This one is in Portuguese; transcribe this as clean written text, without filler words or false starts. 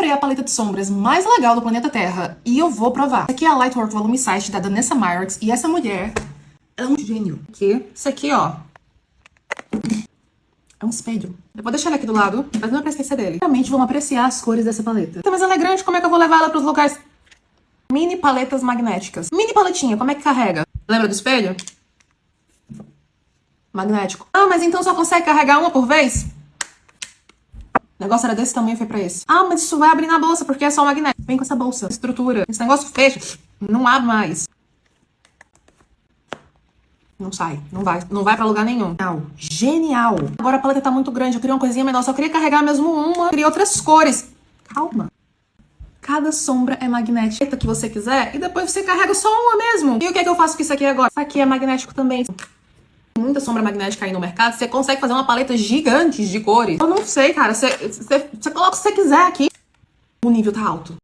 comprei a paleta de sombras mais legal do planeta Terra e eu vou provar. Essa aqui é a Lightwork Volume Sight da Danessa Myricks e essa mulher é um gênio. Isso aqui, ó, é um espelho. Eu vou deixar ele aqui do lado, mas não é pra esquecer dele. Realmente vamos apreciar as cores dessa paleta. Mas ela é grande, como é que eu vou levar ela pros locais? Mini paletas magnéticas. Mini paletinha, como é que carrega? Lembra do espelho? Magnético. Ah, mas então só consegue carregar uma por vez? O negócio era desse tamanho e foi pra esse. Ah, mas isso vai abrir na bolsa porque é só magnético. Vem com essa bolsa, estrutura. Esse negócio fecha, não abre mais. Não sai, não vai pra lugar nenhum. Genial. Agora a paleta tá muito grande, eu queria uma coisinha menor, só queria carregar mesmo uma. Eu queria outras cores. Calma. Cada sombra é magnética que você quiser e depois você carrega só uma mesmo. E o que é que eu faço com isso aqui agora? Isso aqui é magnético também. Tem muita sombra magnética aí no mercado, você consegue fazer uma paleta gigante de cores. Eu não sei, cara, você coloca o que você quiser aqui. O nível tá alto.